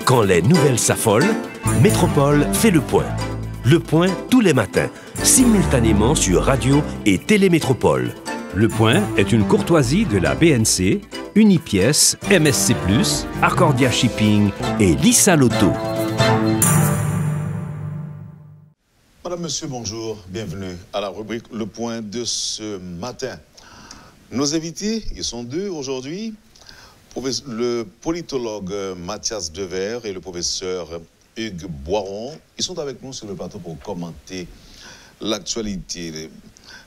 Quand les nouvelles s'affolent, Métropole fait le point. Le point tous les matins, simultanément sur Radio et Télémétropole. Le point est une courtoisie de la BNC, Unipièce, MSC+, Arcordia Shipping et Lissa Lotto. Madame, Monsieur, bonjour. Bienvenue à la rubrique Le Point de ce matin. Nos invités, ils sont deux aujourd'hui. Le politologue Mathias Devers et le professeur Hugues Boiron. Ils sont avec nous sur le plateau pour commenter l'actualité.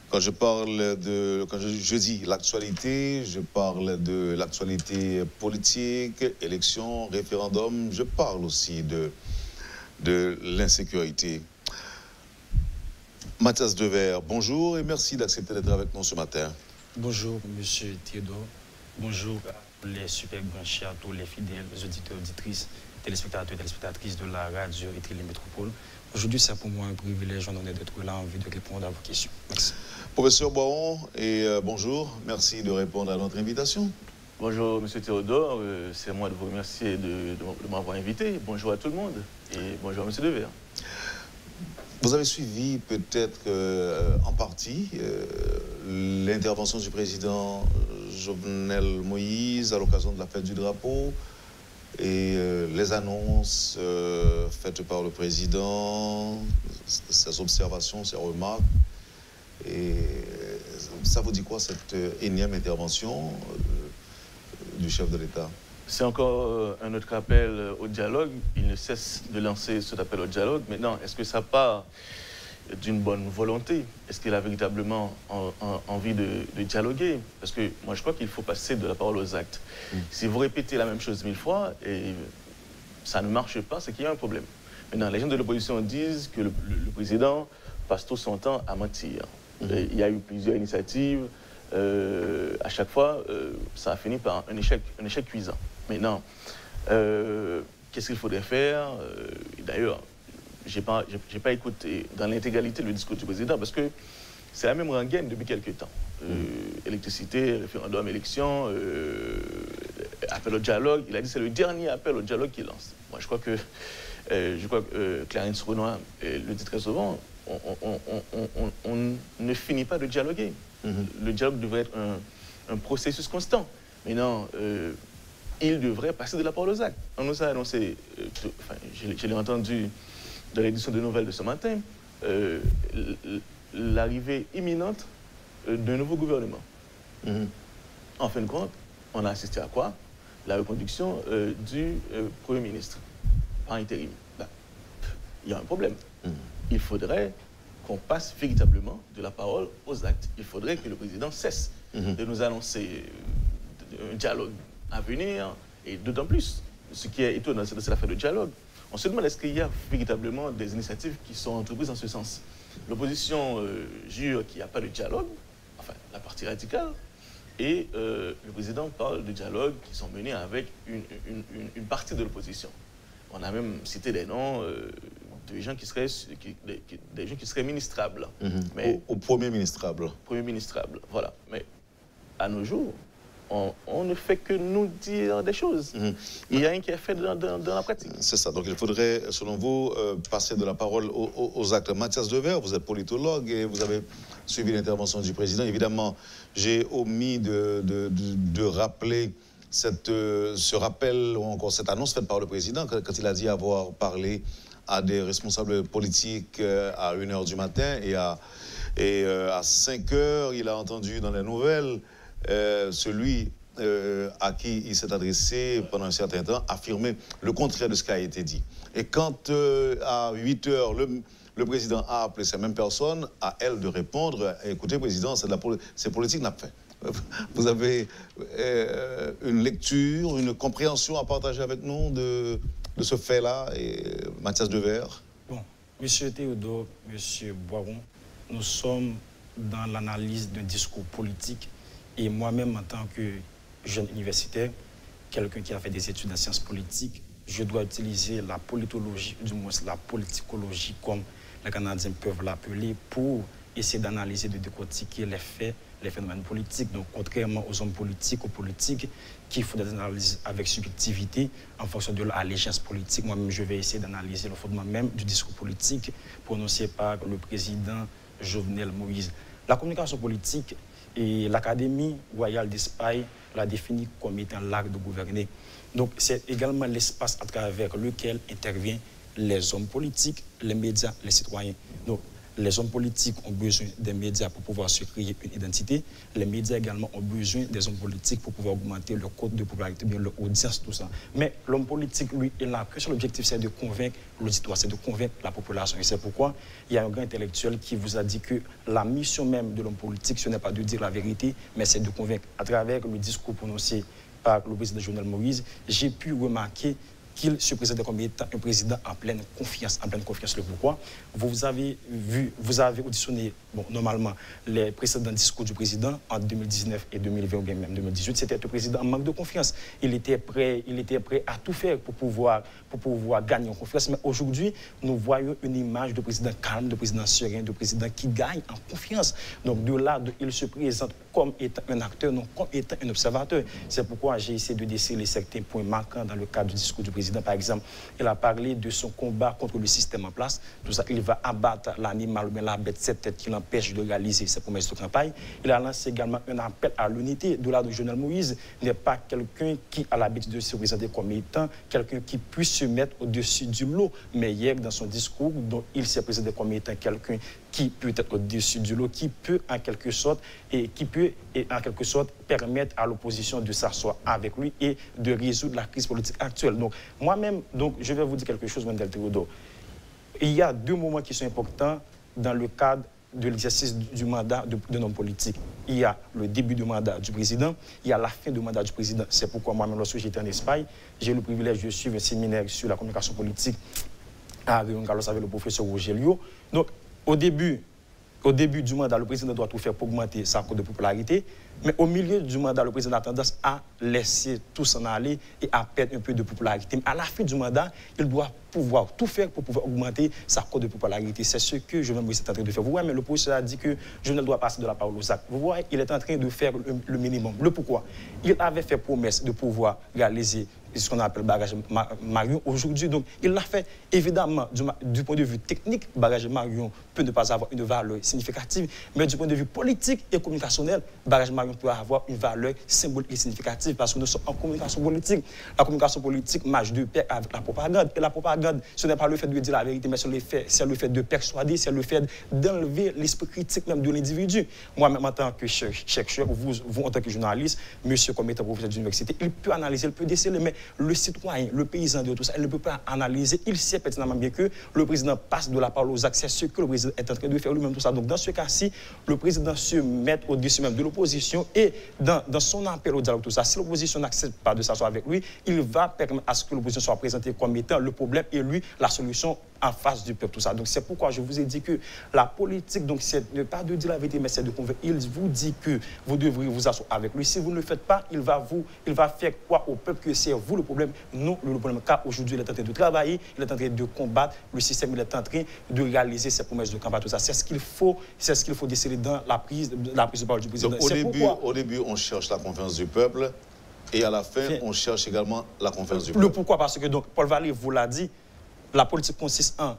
Quand je parle de... Quand je dis l'actualité, je parle de l'actualité politique, élections, référendum. Je parle aussi de l'insécurité. Mathias Devers, bonjour et merci d'accepter d'être avec nous ce matin. Bonjour, monsieur Théodore. Bonjour les super branchés, à tous les fidèles auditeurs, auditrices, téléspectateurs et téléspectatrices de la radio et Télémétropole. Aujourd'hui, c'est pour moi un privilège, un honneur d'être là, envie de répondre à vos questions. Merci. Professeur Boiron, bonjour. Merci de répondre à notre invitation. Bonjour, monsieur Théodore. C'est à moi de vous remercier de m'avoir invité. Bonjour à tout le monde et bonjour à monsieur Devers. Vous avez suivi peut-être en partie l'intervention du président Jovenel Moïse à l'occasion de la fête du drapeau et les annonces faites par le président, ses observations, ses remarques. Et ça vous dit quoi cette énième intervention du chef de l'État? C'est encore un autre appel au dialogue. Il ne cesse de lancer cet appel au dialogue. Maintenant, est-ce que ça part d'une bonne volonté? Est-ce qu'il a véritablement envie de dialoguer? Parce que moi, je crois qu'il faut passer de la parole aux actes. Si vous répétez la même chose 1000 fois et ça ne marche pas, c'est qu'il y a un problème. Maintenant, les gens de l'opposition disent que le président passe tout son temps à mentir. Il y a eu plusieurs initiatives. À chaque fois, ça a fini par un échec cuisant. Maintenant, qu'est-ce qu'il faudrait faire? D'ailleurs, je n'ai pas écouté dans l'intégralité le discours du président parce que c'est la même rengaine depuis quelques temps. Électricité, référendum, élection, appel au dialogue. Il a dit que c'est le dernier appel au dialogue qu'il lance. Moi, je crois que Clarence Renoir le dit très souvent, on ne finit pas de dialoguer. Le dialogue devrait être un processus constant. Maintenant, il devrait passer de la parole aux actes. On nous a annoncé, je l'ai entendu dans l'édition de nouvelles de ce matin, l'arrivée imminente d'un nouveau gouvernement. En fin de compte, on a assisté à quoi? La reconduction du Premier ministre par intérim. Ben, il y a un problème. Il faudrait qu'on passe véritablement de la parole aux actes. Il faudrait que le président cesse de nous annoncer un dialogue à venir, et d'autant plus, ce qui est étonnant, c'est l'affaire de dialogue. On se demande est-ce qu'il y a véritablement des initiatives qui sont entreprises en ce sens. L'opposition jure qu'il n'y a pas de dialogue, enfin la partie radicale, et le président parle de dialogue qui sont menés avec une partie de l'opposition. On a même cité des noms de gens qui seraient ministrables. Mais, au premier ministrable. Premier ministrable, voilà. Mais à nos jours, on ne fait que nous dire des choses. Il n'y a rien qui est fait dans la pratique. C'est ça. Donc il faudrait, selon vous, passer de la parole aux actes. Mathias Devers, vous êtes politologue et vous avez suivi l'intervention du président. Évidemment, j'ai omis de rappeler ce rappel ou encore cette annonce faite par le président quand il a dit avoir parlé à des responsables politiques à 1h du matin et à 5h, il a entendu dans les nouvelles celui à qui il s'est adressé pendant un certain temps affirmer le contraire de ce qui a été dit. Et quand à 8h, le président a appelé ces mêmes personnes, à elle de répondre, écoutez, président, c'est politique n'a pas fait. Vous avez une lecture, une compréhension à partager avec nous de ce fait-là, et Mathias Devers? Bon, monsieur Théodore, monsieur Boiron, nous sommes dans l'analyse d'un discours politique et moi-même, en tant que jeune universitaire, quelqu'un qui a fait des études en sciences politiques, je dois utiliser la politologie, du moins la politicologie, comme les Canadiens peuvent l'appeler, pour essayer d'analyser, de décortiquer les faits, les phénomènes politiques. Donc, contrairement aux hommes politiques, aux politiques qui font des analyses avec subjectivité en fonction de leur allégeance politique, moi-même, je vais essayer d'analyser le fondement même du discours politique prononcé par le président Jovenel Moïse. La communication politique et l'Académie royale d'Espagne l'a définie comme étant l'art de gouverner. Donc, c'est également l'espace à travers lequel interviennent les hommes politiques, les médias, les citoyens. Donc, les hommes politiques ont besoin des médias pour pouvoir se créer une identité. Les médias également ont besoin des hommes politiques pour pouvoir augmenter leur cote de popularité, bien leur audience, tout ça. Mais l'homme politique, lui, il n'a qu'un seul objectif, c'est de convaincre l'auditoire, c'est de convaincre la population. Et c'est pourquoi il y a un grand intellectuel qui vous a dit que la mission même de l'homme politique, ce n'est pas de dire la vérité, mais c'est de convaincre. À travers le discours prononcé par le président Jovenel Moïse, j'ai pu remarquer qu'il se présentait comme étant un président en pleine confiance. En pleine confiance, le pourquoi. Vous avez auditionné, bon, normalement, les précédents discours du président en 2019 et 2020 ou bien même 2018. C'était un président en manque de confiance. Il était prêt à tout faire pour pouvoir gagner en confiance. Mais aujourd'hui, nous voyons une image de président calme, de président serein, de président qui gagne en confiance. Donc de là, il se présente comme étant un acteur, non comme étant un observateur. C'est pourquoi j'ai essayé de déceler certains points marquants dans le cadre du discours du président. Par exemple, il a parlé de son combat contre le système en place. Tout ça, il va abattre l'animal ou bien la bête, cette tête qui l'empêche de réaliser ses promesses de campagne. Il a lancé également un appel à l'unité. De là, de Jovenel Moïse n'est pas quelqu'un qui a l'habitude de se présenter comme étant quelqu'un qui puisse se mettre au-dessus du lot. Mais hier, dans son discours, dont il s'est présenté comme étant quelqu'un qui peut être au-dessus du lot, qui peut en quelque sorte permettre à l'opposition de s'asseoir avec lui et de résoudre la crise politique actuelle. Donc moi-même, je vais vous dire quelque chose, Wendell Théodore. Il y a deux moments qui sont importants dans le cadre de l'exercice du mandat d'un homme politique. Il y a le début du mandat du président, il y a la fin du mandat du président. C'est pourquoi moi-même, lorsque j'étais en Espagne, j'ai eu le privilège de suivre un séminaire sur la communication politique avec le professeur Roger Lio. Donc, au début du mandat, le président doit tout faire pour augmenter sa cote de popularité. Mais au milieu du mandat, le président a tendance à laisser tout s'en aller et à perdre un peu de popularité. Mais à la fin du mandat, il doit pouvoir tout faire pour pouvoir augmenter sa cote de popularité. C'est ce que Jovenel Moïse est en train de faire. Vous voyez, mais le professeur a dit que Jovenel doit passer de la parole aux actes. Vous voyez, il est en train de faire le minimum. Le pourquoi? Il avait fait promesse de pouvoir réaliser ce qu'on appelle barrage Marion aujourd'hui. Donc, il l'a fait. Évidemment, du point de vue technique, barrage Marion peut ne pas avoir une valeur significative, mais du point de vue politique et communicationnel, barrage Marion peut avoir une valeur symbolique et significative parce que nous sommes en communication politique. La communication politique marche de pair avec la propagande. Et la propagande, ce n'est pas le fait de dire la vérité, mais c'est le fait de persuader, c'est le fait d'enlever l'esprit critique même de l'individu. Moi-même, en tant que chercheur, vous en tant que journaliste, monsieur comme étant professeur d'université, il peut analyser, il peut déceler, mais le citoyen, le paysan de tout ça, il ne peut pas analyser. Il sait pertinemment bien que le président passe de la parole aux actes. C'est ce que le président est en train de faire lui-même, tout ça. Donc, dans ce cas-ci, le président se met au-dessus même de l'opposition et dans son appel au dialogue, tout ça, si l'opposition n'accepte pas de s'asseoir avec lui, il va permettre à ce que l'opposition soit présentée comme étant le problème et lui, la solution en face du peuple, tout ça. Donc, c'est pourquoi je vous ai dit que la politique, donc, c'est ne pas de dire la vérité, mais c'est de convaincre. Il vous dit que vous devrez vous asseoir avec lui. Si vous ne le faites pas, il va faire quoi au peuple que c'est vous le problème, non le problème. Car aujourd'hui, il est en train de travailler, il est en train de combattre le système, il est en train de réaliser ses promesses de campagne, tout ça. C'est ce qu'il faut déceler dans la prise de parole du président. Donc, au début, on cherche la confiance du peuple et à la fin, on cherche également la confiance du peuple. Le pourquoi? Parce que, donc, Paul Vallée vous l'a dit, la politique consiste en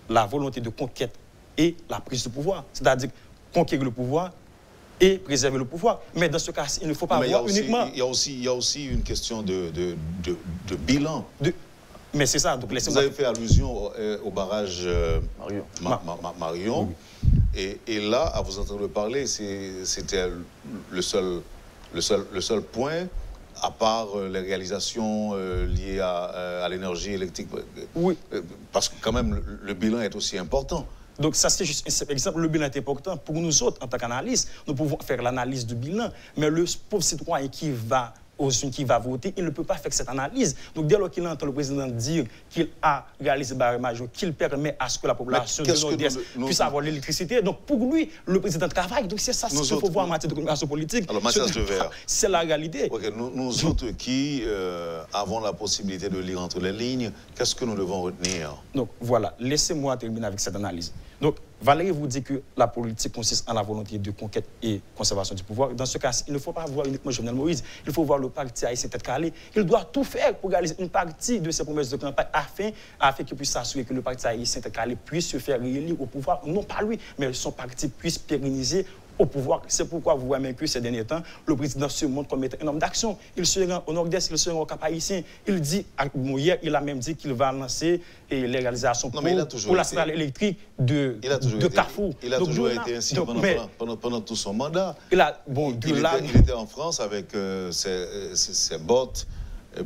la volonté de conquête et la prise du pouvoir. C'est-à-dire conquérir le pouvoir et préserver le pouvoir. Mais dans ce cas, il ne faut pas avoir uniquement... Il y a aussi une question de bilan. Mais c'est ça. Donc, vous avez fait allusion au barrage Marion. Oui. Et là, à vous entendre parler, c'était le seul point, à part les réalisations liées à l'énergie électrique. Oui. Parce que quand même, le bilan est aussi important. Donc ça, c'est juste un simple exemple. Le bilan est important pour nous autres, en tant qu'analystes. Nous pouvons faire l'analyse du bilan. Mais le pauvre citoyen qui va voter, il ne peut pas faire cette analyse. Donc dès lors qu'il entend le président dire qu'il a réalisé barrage Marion, qu'il permet à ce que la population de Nord-Est puisse avoir l'électricité, donc pour lui, le président travaille. Donc c'est ça qu'il faut voir en matière de communication politique. Alors Mathias Devers, c'est la réalité. Okay, nous autres qui avons la possibilité de lire entre les lignes, qu'est-ce que nous devons retenir? Donc voilà, laissez-moi terminer avec cette analyse. Donc, Valérie vous dit que la politique consiste en la volonté de conquête et conservation du pouvoir. Dans ce cas, il ne faut pas voir uniquement Jovenel Moïse, il faut voir le parti haïtien tête calée. Il doit tout faire pour réaliser une partie de ses promesses de campagne afin qu'il puisse s'assurer que le parti haïtien tête calée puisse se faire réélire au pouvoir, non pas lui, mais son parti puisse pérenniser au pouvoir. C'est pourquoi vous voyez même que ces derniers temps, le président se montre comme étant un homme d'action. Il se rend au Nord-Est, il se rend au Cap Haïtien. Il dit, hier, il a même dit qu'il va lancer les réalisations pour la centrale électrique de Carrefour. Il a toujours été ainsi pendant tout son mandat. Il était en France avec ses bottes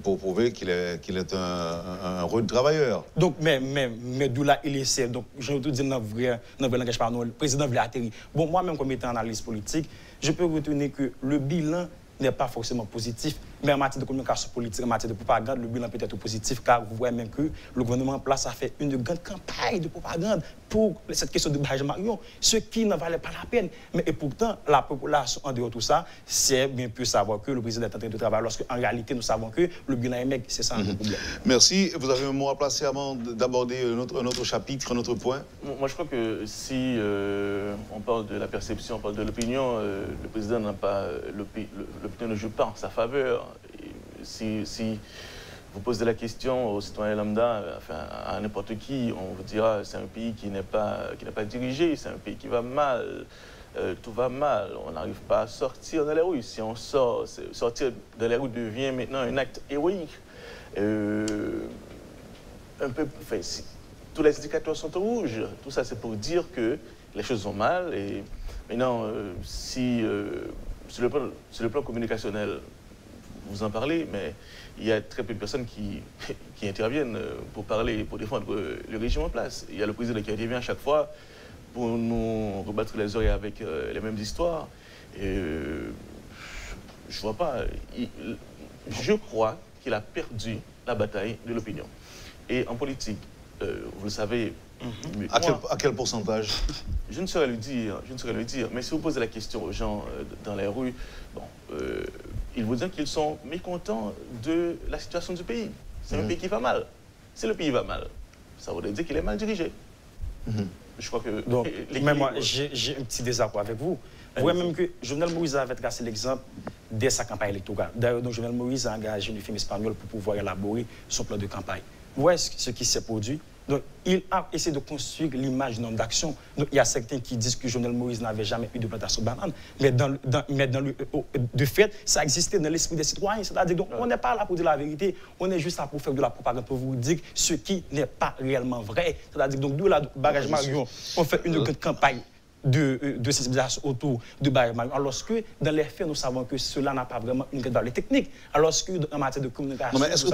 pour prouver qu'il est un rude travailleur. Donc, mais d'où là, il essaie. Donc, je veux tout dire dans le vrai langage, pardon, le président voulait atterrir. Bon, moi-même, comme étant analyste politique, je peux retenir que le bilan n'est pas forcément positif, mais en matière de communication politique, en matière de propagande, le bilan peut être positif, car vous voyez même que le gouvernement en place a fait une grande campagne de propagande pour cette question de barrage Marion, ce qui ne valait pas la peine. Mais et pourtant, la population, en dehors de tout ça, c'est bien pu savoir que le président est en train de travailler, lorsque en réalité, nous savons que le bilan est maigre. C'est ça le problème. Merci. Vous avez un mot à placer avant d'aborder un autre chapitre, un autre point? Moi, je crois que si on parle de la perception, on parle de l'opinion, le président n'a pas... L'opinion ne joue pas en sa faveur. Si vous posez la question aux citoyens lambda, enfin, à n'importe qui, on vous dira que c'est un pays qui n'est pas dirigé, c'est un pays qui va mal, tout va mal, on n'arrive pas à sortir dans les rues. Si on sort, sortir dans les rues devient maintenant un acte héroïque. Tous les indicateurs sont au rouge. Tout ça, c'est pour dire que les choses vont mal. Et maintenant, sur le plan communicationnel, vous en parlez, mais il y a très peu de personnes qui interviennent pour parler, pour défendre le régime en place. Il y a le président qui intervient à chaque fois pour nous rebattre les oreilles avec les mêmes histoires. Et je vois pas. Je crois qu'il a perdu la bataille de l'opinion. Et en politique, vous le savez... À quel pourcentage? Je ne saurais le dire, mais si vous posez la question aux gens dans les rues, bon, ils vous disent qu'ils sont mécontents de la situation du pays. C'est un pays qui va mal. Si le pays va mal, ça voudrait dire qu'il est mal dirigé. Je crois que... Donc, mais moi, j'ai un petit désaccord avec vous. Vous voyez même que Jovenel Moïse avait tracé l'exemple dès sa campagne électorale. D'ailleurs, Jovenel Moïse a engagé une firme espagnole pour pouvoir élaborer son plan de campagne. Vous voyez ce qui s'est produit? Donc, il a essayé de construire l'image d'un homme d'action. Donc, il y a certains qui disent que Jovenel Moïse n'avait jamais eu de plantation de bananes. Mais de fait, ça existait dans l'esprit des citoyens. C'est-à-dire, donc, on n'est pas là pour dire la vérité, on est juste là pour faire de la propagande, pour vous dire ce qui n'est pas réellement vrai. C'est-à-dire, donc, d'où la barrage Marion, on fait une grande campagne de sensibilisation autour de barrage Marion. Alors que, dans les faits, nous savons que cela n'a pas vraiment une grande valeur technique. Alors qu'en matière de communication, non, mais est-ce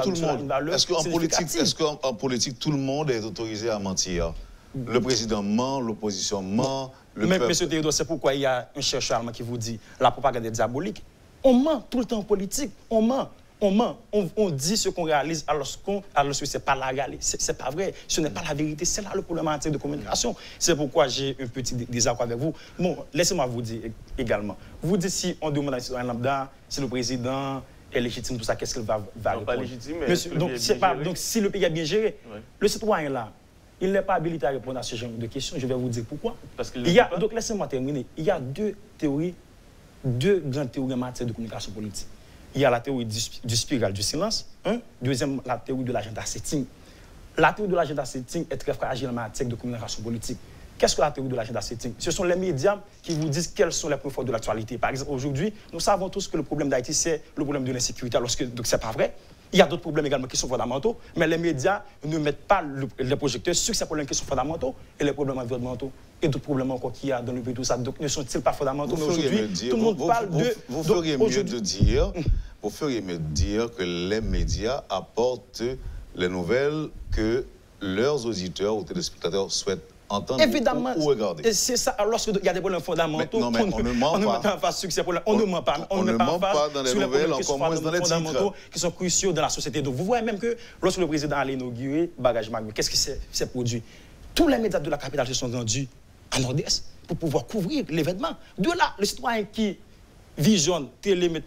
qu'en politique, tout le monde est autorisé à mentir? Le président ment, l'opposition ment, le peuple... Monsieur Théodore, c'est pourquoi il y a un chercheur allemand qui vous dit la propagande est diabolique. On ment tout le temps en politique, on ment. On dit ce qu'on réalise alors que ce n'est pas la réalité, c'est pas vrai, ce n'est pas la vérité, c'est là le problème en matière de communication. C'est pourquoi j'ai un petit désaccord avec vous. Bon, laissez-moi vous dire également. Vous dites si on demande à un citoyen lambda, si le président est légitime, tout ça, qu'est-ce qu'il va répondre? Pas légitime, mais donc si le pays est bien géré, le citoyen là, il n'est pas habilité à répondre à ce genre de questions. Je vais vous dire pourquoi. Parce qu'il donc laissez-moi terminer. Il y a deux grandes théories en matière de communication politique. Il y a la théorie du spiral du silence. Deuxième, la théorie de l'agenda setting. La théorie de l'agenda setting est très fragile en matière de communication politique. Qu'est-ce que la théorie de l'agenda setting? Ce sont les médias qui vous disent quels sont les points forts de l'actualité. Par exemple, aujourd'hui, nous savons tous que le problème d'Haïti, c'est le problème de l'insécurité, alors que ce n'est pas vrai. Il y a d'autres problèmes également qui sont fondamentaux, mais les médias ne mettent pas les projecteurs sur ces problèmes qui sont fondamentaux et les problèmes environnementaux et d'autres problèmes encore qu'il y a dans le pays, tout ça. Donc, ne sont-ils pas fondamentaux? Mais aujourd'hui, tout le monde parle de... Vous feriez mieux de dire que les médias apportent les nouvelles que leurs auditeurs ou téléspectateurs souhaitent entendre ou regarder. C'est ça. Lorsqu'il y a des problèmes fondamentaux, on ne ment pas. On ne ment pas. On ne ment pas dans les nouvelles, encore moins dans les titres. Qui sont cruciaux dans la société. Donc, vous voyez même que lorsque le président allait inaugurer barrage Marion, qu'est-ce qui s'est produit? Tous les médias de la capitale se sont rendus à Nord-Est pour pouvoir couvrir l'événement. De là, le citoyen qui visionnent les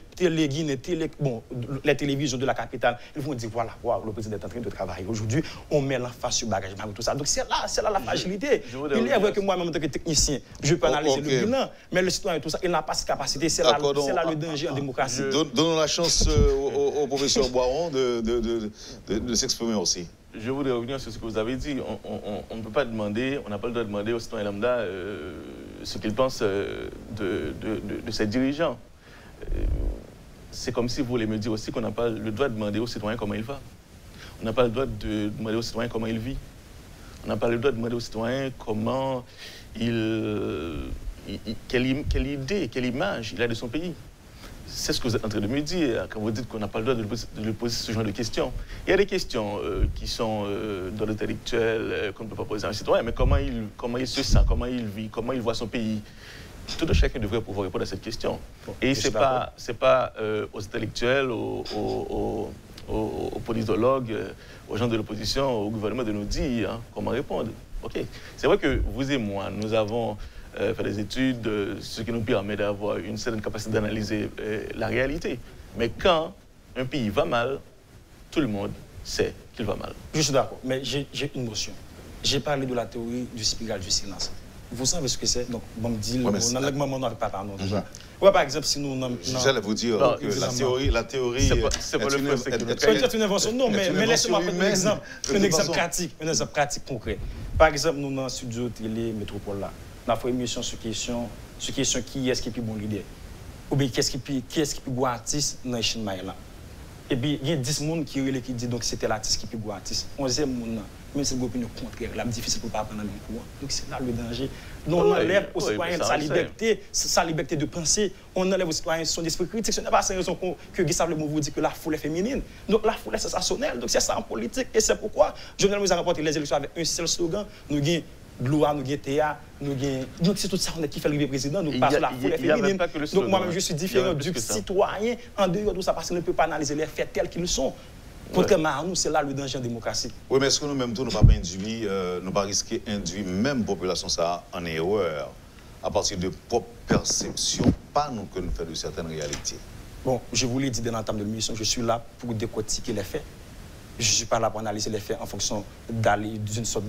télévisions de la capitale, ils vont dire voilà, wow, le président est en train de travailler. Aujourd'hui, on met l'emphase sur le bagage, tout ça. Donc c'est là la fragilité. Il est vrai que moi-même, en tant que technicien, je peux analyser le bilan, mais le citoyen, tout ça, il n'a pas cette capacité. C'est là le danger en démocratie. Donnons la chance au professeur Boiron de s'exprimer aussi. Je voudrais revenir sur ce que vous avez dit. On ne peut pas demander, on n'a pas le droit de demander aux citoyens lambda ce qu'ils pensent de ces dirigeants. C'est comme si vous voulez me dire aussi qu'on n'a pas le droit de demander aux citoyens comment il va. On n'a pas le droit de demander aux citoyens comment il vit. On n'a pas le droit de demander aux citoyens comment quelle idée, quelle image il a de son pays. C'est ce que vous êtes en train de me dire quand vous dites qu'on n'a pas le droit de lui poser ce genre de questions. Il y a des questions qui sont dans l'intellectuel, qu'on ne peut pas poser à un citoyen, mais comment il se sent, comment il vit, comment il voit son pays. Tout un chacun devrait pouvoir répondre à cette question. Bon, et ce n'est pas aux intellectuels, aux politologues, aux gens de l'opposition, au gouvernement de nous dire comment répondre. Okay. C'est vrai que vous et moi, nous avons fait des études, ce qui nous permet d'avoir une certaine capacité d'analyser la réalité. Mais quand un pays va mal, tout le monde sait qu'il va mal. Je suis d'accord, mais j'ai une notion. J'ai parlé de la théorie du spirale du silence. Vous savez ce que c'est? Donc, bon, me dit, on n'avait pas parlé. Ouais, par exemple, si nous... J'allais vous dire que la théorie c'est pas le fait c'est une invention. Non, mais laissez-moi prendre un exemple pratique concret. Par exemple, nous, dans le studio télé Métropole, là, on a fait une émission sur question qui est-ce qui est plus bon leader. Ou bien qui est-ce qui est plus bon artiste dans le Chine là. Et puis, il y a 10 personnes qui disent donc c'était l'artiste qui est plus bon artiste. 11e monde, même si c'est une opinion contraire, c'est difficile pour ne pas prendre le même courant. Donc c'est là le danger. Donc on enlève aux citoyens sa liberté de penser, on enlève aux citoyens son esprit critique. Ce n'est pas sans raison que Guy Sablé vous dit que la foule est féminine. Donc la foule est sensationnelle. Donc c'est ça en politique. Et c'est pourquoi Jovenel Moïse a remporté les élections avec un seul slogan. Nous gagnons gloire, nous gagnons théâtre, nous gagnons... Donc c'est tout ça qui fait le président. Donc parce que la foule est féminine. Donc moi-même je suis différent du citoyen en dehors de ça parce qu'on ne peut pas analyser les faits tels qu'ils sont. Contrairement à nous, c'est là le danger en démocratie. Oui, mais est-ce que nous-mêmes, nous ne pas induire, nous pas risquer d'induire même la population ça en erreur à partir de propres perceptions, pas nous que nous faisons de certaines réalités? Bon, je vous l'ai dit dès l'entame de l'émission, je suis là pour décortiquer les faits. Je ne suis pas là pour analyser les faits en fonction d'une sorte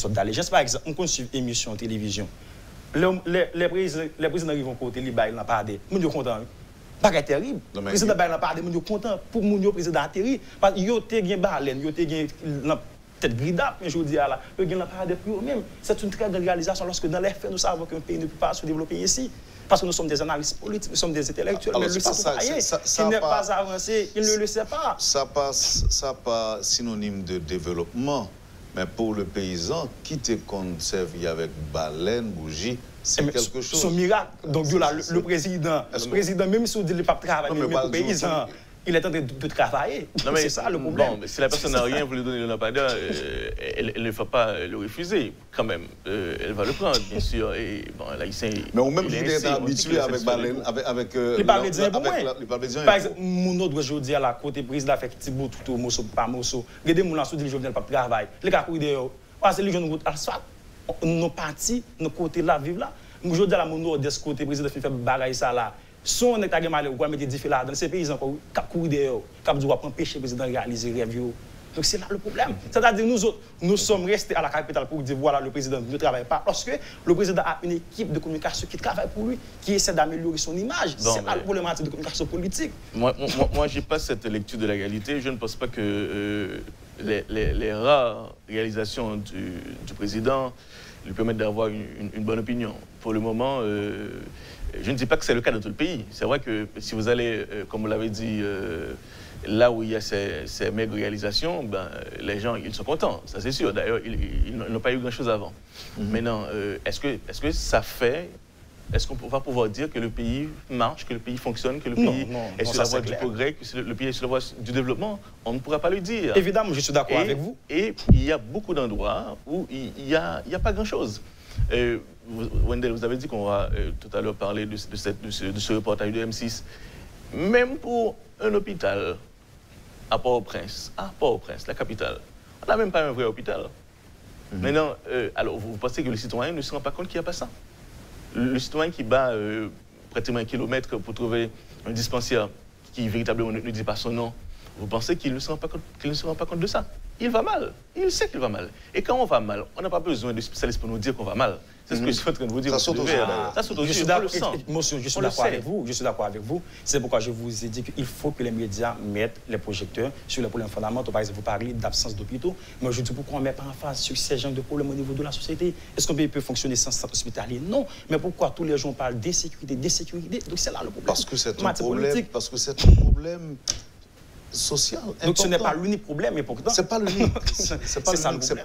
d'allégeance. Par exemple, on continue une émission en télévision. Les présidents qui vont côté, ils n'ont pas adhéré. Nous sommes contents. Pas terrible. Le président n'a pas adhéré, nous sommes contents pour le président atterri. Parce qu'il y a un baleine, il y a peut-être gridable, mais je vous dis là, il n'y a pas adhéré pour eux-mêmes. C'est une très grande réalisation lorsque dans les faits, nous savons qu'un pays ne peut pas se développer ici. Parce que nous sommes des analystes politiques, nous sommes des intellectuels, mais le citoyen qui n'est pas avancé, il ne le sait pas. Ça pas synonyme de développement, mais pour le paysan, qui te conserve avec baleine, bougie, c'est quelque chose. C'est un miracle. Donc là, le président, même si on dit qu'il ne peut pas travailler, mais le paysan, il est en train de travailler. C'est ça le problème. Bon, si la personne n'a rien voulu donner le lampadaire, elle ne va pas le refuser quand même. Elle va le prendre, bien sûr. Et, bon, là, mais ou même qui est habitué avec baleine, avec les Parmédiens, par exemple, mon autre aujourd'hui à la côté président fait Thibaut tout au Mosso, pas Mosso. Regardez mon lanceur dit Jovenel pas travail. Les gars courent dehors. Parce que les gens nous asphalte. Nous partis, nous côté là vivre là. Aujourd'hui à la mon autre de ce côté président fait bagaille ça là. Son état de malheur, ou mettre des difficultés là dans ces pays encore, cap courir dehors, cap doit empêcher le président de réaliser rêve. Donc c'est là le problème. C'est-à-dire nous autres, nous sommes restés à la capitale pour dire voilà le président ne travaille pas parce que le président a une équipe de communication qui travaille pour lui, qui essaie d'améliorer son image. C'est là le problématique de communication politique. Moi j'ai pas cette lecture de la réalité. Je ne pense pas que les rares réalisations du président lui permettent d'avoir une bonne opinion. Pour le moment, je ne dis pas que c'est le cas dans tout le pays. C'est vrai que si vous allez, comme vous l'avez dit, là où il y a ces maigres réalisations, ben, les gens ils sont contents, ça c'est sûr. D'ailleurs, ils n'ont pas eu grand-chose avant. Maintenant, est-ce que ça fait... Est-ce qu'on va pouvoir dire que le pays marche, que le pays fonctionne, que le pays est sur la voie du progrès, que le pays est sur la voie du développement? On ne pourra pas le dire. Évidemment, je suis d'accord avec vous. Et il y a beaucoup d'endroits où il n'y a pas grand-chose. Wendell, vous avez dit qu'on va tout à l'heure parler de ce reportage de M6. Même pour un hôpital à Port-au-Prince, la capitale, on n'a même pas un vrai hôpital. Maintenant, alors vous pensez que le citoyen ne se rend pas compte qu'il n'y a pas ça? Le citoyen qui bat pratiquement 1 kilomètre pour trouver un dispensaire qui véritablement ne dit pas son nom, vous pensez qu'il ne se rend pas compte de ça? Il va mal. Il sait qu'il va mal. Et quand on va mal, on n'a pas besoin de spécialistes pour nous dire qu'on va mal. C'est ce que je suis en train de vous dire. Ça saute aux yeux. Je suis d'accord avec vous. Je suis d'accord avec vous. C'est pourquoi je vous ai dit qu'il faut que les médias mettent les projecteurs sur les problèmes fondamentaux. Par exemple, vous parlez d'absence d'hôpitaux. Moi, je dis pourquoi on ne met pas en face sur ces genres de problèmes au niveau de la société? Est-ce qu'un pays peut fonctionner sans centre hospitalier? Non. Mais pourquoi tous les jours on parle d'insécurité? Donc c'est là le problème. Parce que c'est un problème. Parce que c'est un problème social. Donc ce n'est pas l'unique problème, mais pourtant. C'est pas l'unique. C'est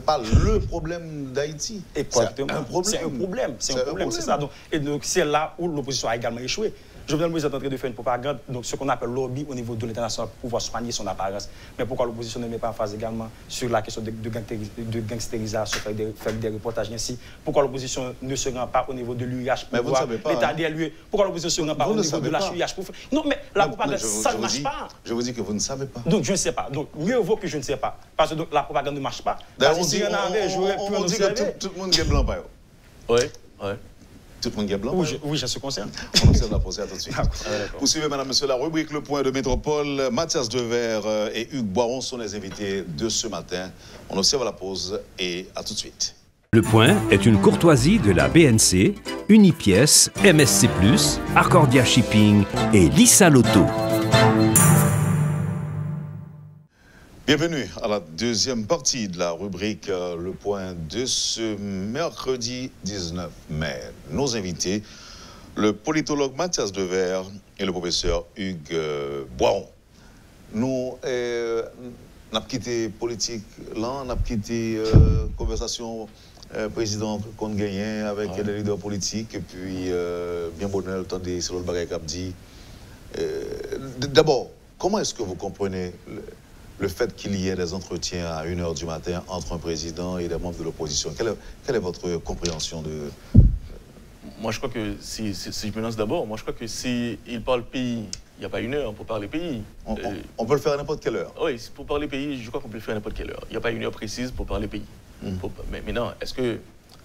pas le problème d'Haïti. C'est un problème. C'est un problème. C'est un problème. C'est ça. Et donc c'est là où l'opposition a également échoué. Jovenel Moïse est en train de faire une propagande, donc ce qu'on appelle lobby au niveau de l'international pour pouvoir soigner son apparence. Mais pourquoi l'opposition ne met pas en phase également sur la question de gangstérisation, faire des reportages ainsi? Pourquoi l'opposition ne se rend pas au niveau de l'UIH pour voir l'état des lieux? Pourquoi l'opposition ne se rend pas au niveau de la UIH pour faire... Non, mais la propagande, ça ne marche pas. Je vous dis que vous ne savez pas. Donc je ne sais pas. Donc mieux vaut que je ne sais pas. Parce que donc, la propagande ne marche pas. D'ailleurs, on dit que tout le monde est blanc, par Oui, oui. Tout le monde est blanc? Oui, je suis conscient. On observe la procédure tout de suite. Vous suivez, madame, monsieur, la rubrique Le Point de Métropole. Mathias Devers et Hugues Boiron sont les invités de ce matin. On observe la pause et à tout de suite. Le Point est une courtoisie de la BNC, Unipièce, MSC+, Arcordia Shipping et Lisa Lotto. Bienvenue à la deuxième partie de la rubrique Le Point de ce mercredi 19 mai. Nos invités, le politologue Mathias Devers et le professeur Hugues Boiron. Nous avons quitté politique là, on a quitté conversation président qu'on gagnait avec les leaders politiques et puis bien bonheur le temps des selon le bagage cap dit. D'abord, comment est-ce que vous comprenez le fait qu'il y ait des entretiens à 1h du matin entre un président et des membres de l'opposition? Quelle est votre compréhension de... Moi, je crois que, si je me lance d'abord, moi, je crois que s'il parle pays, il n'y a pas 1 heure pour parler pays. On peut le faire à n'importe quelle heure? Oui, pour parler pays, je crois qu'on peut le faire à n'importe quelle heure. Il n'y a pas 1 heure précise pour parler pays. Mais maintenant, est-ce que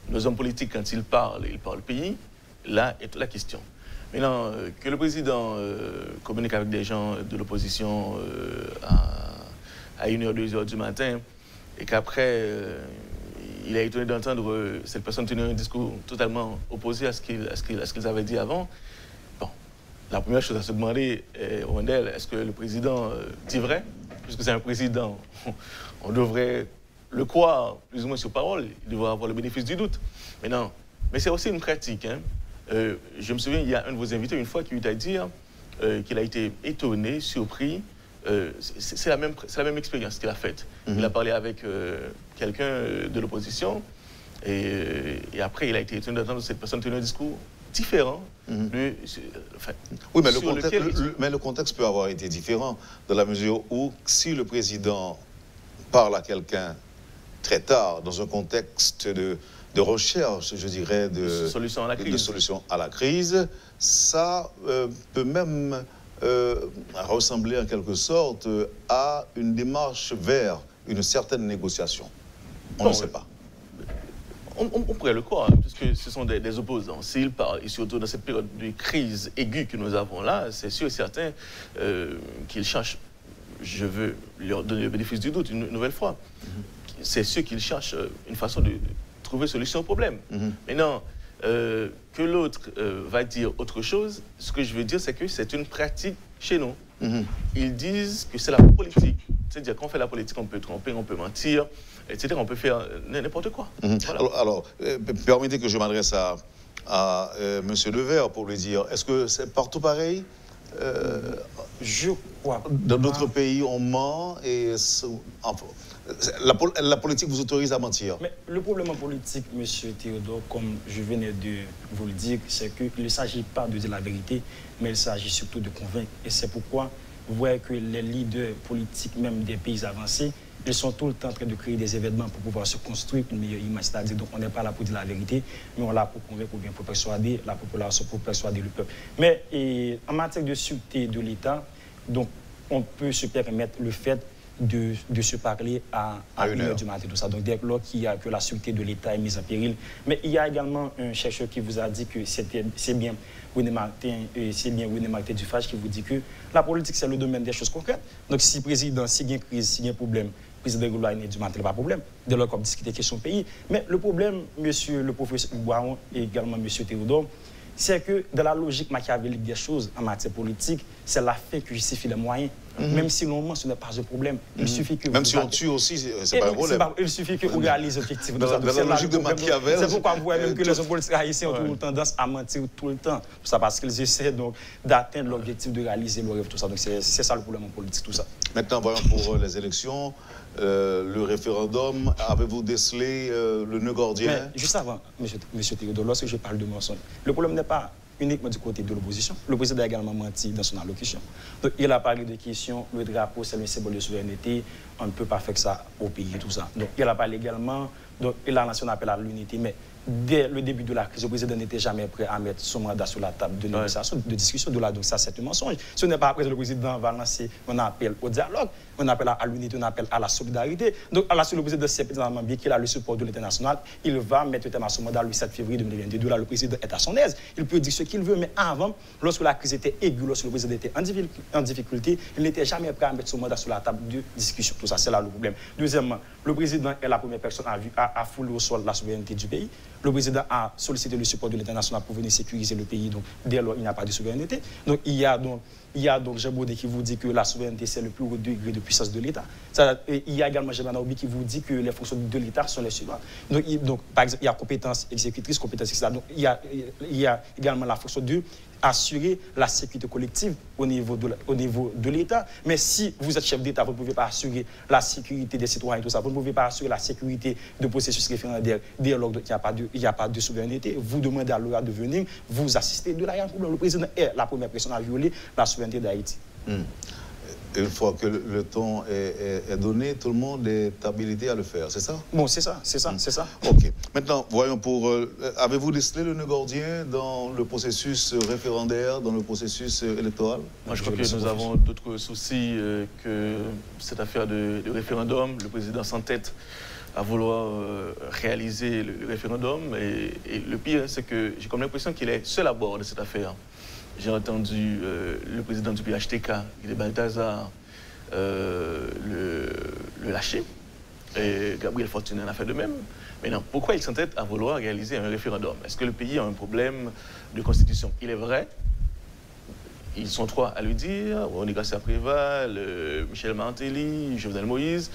nos hommes politiques, quand ils parlent pays? Là est toute la question. Maintenant, que le président communique avec des gens de l'opposition à 1h, 2h du matin, et qu'après, il a étonné d'entendre cette personne tenir un discours totalement opposé à ce qu'ils avaient dit avant. Bon, la première chose à se demander, Rondel, est-ce que le président dit vrai? Puisque c'est un président, on devrait le croire plus ou moins sur parole, il devrait avoir le bénéfice du doute. Mais c'est aussi une pratique. Hein. Je me souviens, il y a un de vos invités, une fois, qui eut à dire qu'il a été étonné, surpris. C'est la même expérience qu'il a faite. Il a parlé avec quelqu'un de l'opposition et après il a été étonné d'entendre cette personne tenir un discours différent. Oui, mais le contexte peut avoir été différent dans la mesure où si le président parle à quelqu'un très tard dans un contexte de recherche, je dirais, de solution à la crise, ça peut même ressembler en quelque sorte à une démarche vers une certaine négociation. On ne sait pas. On pourrait le croire, puisque ce sont des opposants. S'ils parlent, et surtout dans cette période de crise aiguë que nous avons là, c'est sûr et certain qu'ils cherchent, je veux leur donner le bénéfice du doute une nouvelle fois, c'est sûr qu'ils cherchent une façon de trouver solution au problème. Maintenant, que l'autre va dire autre chose, ce que je veux dire, c'est que c'est une pratique chez nous. Ils disent que c'est la politique. C'est-à-dire qu'on fait la politique, on peut tromper, on peut mentir, etc. On peut faire n'importe quoi. Voilà. Alors, permettez que je m'adresse à M. Devers pour lui dire, est-ce que c'est partout pareil? Je crois. Dans d'autres pays, on ment et... Enfin, la politique vous autorise à mentir. Mais le problème en politique, M. Théodore, comme je venais de vous le dire, c'est qu'il ne s'agit pas de dire la vérité, mais il s'agit surtout de convaincre. Et c'est pourquoi vous voyez que les leaders politiques, même des pays avancés, ils sont tout le temps en train de créer des événements pour pouvoir se construire une meilleure image. C'est-à-dire, donc, on n'est pas là pour dire la vérité, mais on est là pour convaincre ou bien pour persuader la population, pour persuader le peuple. Mais en matière de sûreté de l'État, donc, on peut se permettre le fait de se parler à 1h du matin, tout ça. Donc, dès lors qu'il y a que la sécurité de l'État est mise en péril. Mais il y a également un chercheur qui vous a dit que c'est bien René Martin Dufage qui vous dit que la politique, c'est le domaine des choses concrètes. Donc, si le président, s'il y a une crise, s'il y a un problème, le président René du matin, il n'y a pas de problème. Dès lors qu'on discute des questions pays. Mais le problème, monsieur le professeur Boiron et également monsieur Théodore, c'est que dans la logique machiavélique des choses en matière politique, c'est la fin qui justifie les moyens. Même si l'on ment, ce n'est pas un problème. Il suffit que même si on tue aussi, c'est pas un problème. Il suffit que vous réalisez l'objectif. Dans la logique de Machiavel. C'est pourquoi vous voyez même que les hommes politiques haïtiens ont toujours tendance à mentir tout le temps. Ça parce qu'ils essaient donc d'atteindre l'objectif de réaliser le rêve, tout ça. Donc c'est ça le problème en politique, tout ça. Maintenant, voyons pour les élections. Le référendum, avez-vous décelé le nœud gordien? Mais juste avant, monsieur Théodore, lorsque je parle de mensonge, le problème n'est pas uniquement du côté de l'opposition. Le président a également menti dans son allocution. Donc, il a parlé de questions, le drapeau, c'est le symbole de souveraineté, on ne peut pas faire que ça au pays, tout ça. Donc, il a parlé également, donc, la nation appelle à l'unité, mais dès le début de la crise, le président n'était jamais prêt à mettre son mandat sur la table de négociation, de discussion. De là, donc ça, c'est un mensonge. Ce n'est pas après que le président va lancer un appel au dialogue, un appel à l'unité, un appel à la solidarité. Donc, à la suite, le président sait précisément bien qu'il a le support de l'international. Il va mettre le terme à son mandat le 7 février 2022. Là, le président est à son aise. Il peut dire ce qu'il veut, mais avant, lorsque la crise était aiguë, lorsque le président était en difficulté, il n'était jamais prêt à mettre son mandat sur la table de discussion. Tout ça, c'est là le problème. Deuxièmement, le président est la première personne à fouler au sol la souveraineté du pays. Le président a sollicité le support de l'international pour venir sécuriser le pays. Donc, dès lors, il n'y a pas de souveraineté. Donc, il y a donc Jean Baudet qui vous dit que la souveraineté, c'est le plus haut degré de puissance de l'État. Il y a également Jean Bernard Obi qui vous dit que les fonctions de l'État sont les suivantes. Donc, par exemple, il y a compétence exécutrice, compétence etc. Donc, il y a également la fonction de assurer la sécurité collective au niveau de l'État. Mais si vous êtes chef d'État, vous ne pouvez pas assurer la sécurité des citoyens et tout ça. Vous ne pouvez pas assurer la sécurité de processus référendaire dès lors qu'il n'y a pas de souveraineté. Vous demandez à l'OEA de venir vous assister. De là, il y a un problème. Le président est la première personne à violer la souveraineté d'Haïti. Une fois que le ton est donné, tout le monde est habilité à le faire, c'est ça? Bon, c'est ça. OK. Maintenant, voyons avez-vous décelé le nœud gordien dans le processus référendaire, dans le processus électoral? Moi, je crois que nous avons d'autres soucis que cette affaire de référendum. Le président s'entête à vouloir réaliser le référendum. Et le pire, c'est que j'ai comme l'impression qu'il est seul à bord de cette affaire. J'ai entendu le président du PHTK, Guy Balthazar, le lâcher. Et Gabriel Fortuné en a fait de même. Maintenant, pourquoi il s'entête à vouloir réaliser un référendum? Est-ce que le pays a un problème de constitution? Il est vrai, ils sont trois à le dire, René Garcia Préval, Michel Martelly, Jovenel Moïse.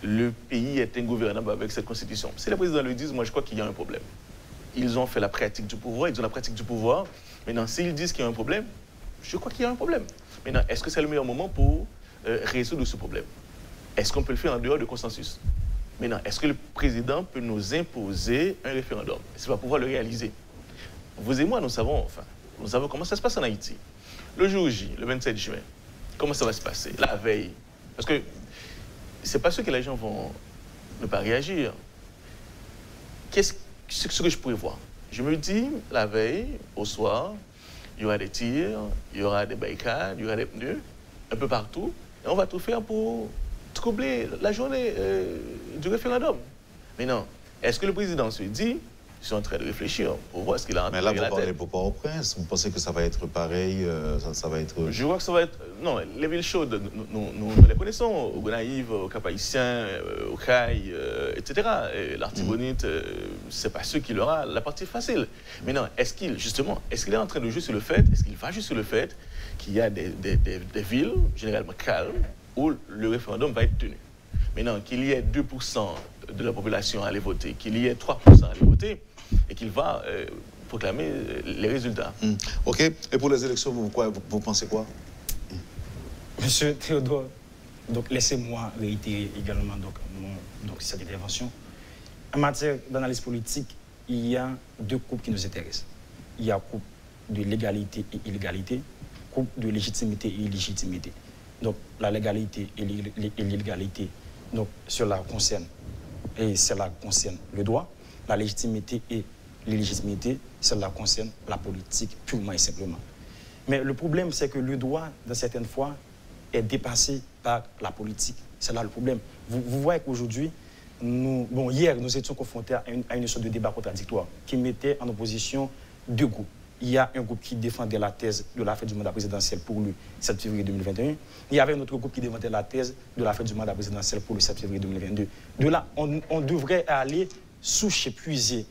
Le pays est ingouvernable avec cette constitution. Si les présidents le disent, moi je crois qu'il y a un problème. Ils ont fait la pratique du pouvoir, ils ont la pratique du pouvoir. Maintenant, s'ils disent qu'il y a un problème, je crois qu'il y a un problème. Maintenant, est-ce que c'est le meilleur moment pour résoudre ce problème? Est-ce qu'on peut le faire en dehors de consensus? Maintenant, est-ce que le président peut nous imposer un référendum? Est-ce qu'il va pouvoir le réaliser? Vous et moi, nous savons comment ça se passe en Haïti. Le jour J, le 27 juin, comment ça va se passer? La veille. Parce que c'est pas sûr que les gens vont ne pas réagir. Ce que je pourrais voir? Je me dis, la veille, au soir, il y aura des tirs, il y aura des barricades, il y aura des pneus, un peu partout. Et on va tout faire pour troubler la journée du référendum. Mais non, est-ce que le président se dit, ils sont en train de réfléchir pour voir ce qu'il a en tête? Mais là, vous parlez pour Port-au-Prince. Vous pensez que ça va être pareil, ça va être... Je vois que ça va être... Non, les villes chaudes, nous les connaissons. Au Gonaïve, au Cap-Haïtien, au Caille, etc. L'Artibonite, c'est pas ceux qui aura la partie facile. Mais non, est-ce qu'il est en train de jouer sur le fait, est-ce qu'il va jouer sur le fait qu'il y a des villes, généralement calmes, où le référendum va être tenu? Maintenant, qu'il y ait 2% de la population à aller voter, qu'il y ait 3% à aller voter, et qu'il va proclamer les résultats. OK. Et pour les élections, vous pensez quoi? Monsieur Théodore, donc laissez-moi réitérer également cette intervention. En matière d'analyse politique, il y a deux groupes qui nous intéressent. Il y a le groupe de légalité et illégalité, groupe de légitimité et illégitimité. Donc la légalité et l'illégalité, donc cela concerne le droit. La légitimité et l'illégitimité, cela concerne la politique purement et simplement. Mais le problème, c'est que le droit, dans certaines fois, est dépassé par la politique. C'est là le problème. Vous voyez qu'aujourd'hui, hier, nous étions confrontés à une sorte de débat contradictoire qui mettait en opposition deux groupes. Il y a un groupe qui défendait la thèse de la fin du mandat présidentiel pour le 7 février 2021. Il y avait un autre groupe qui défendait la thèse de la fin du mandat présidentiel pour le 7 février 2022. De là, on devrait aller soucher, puiser.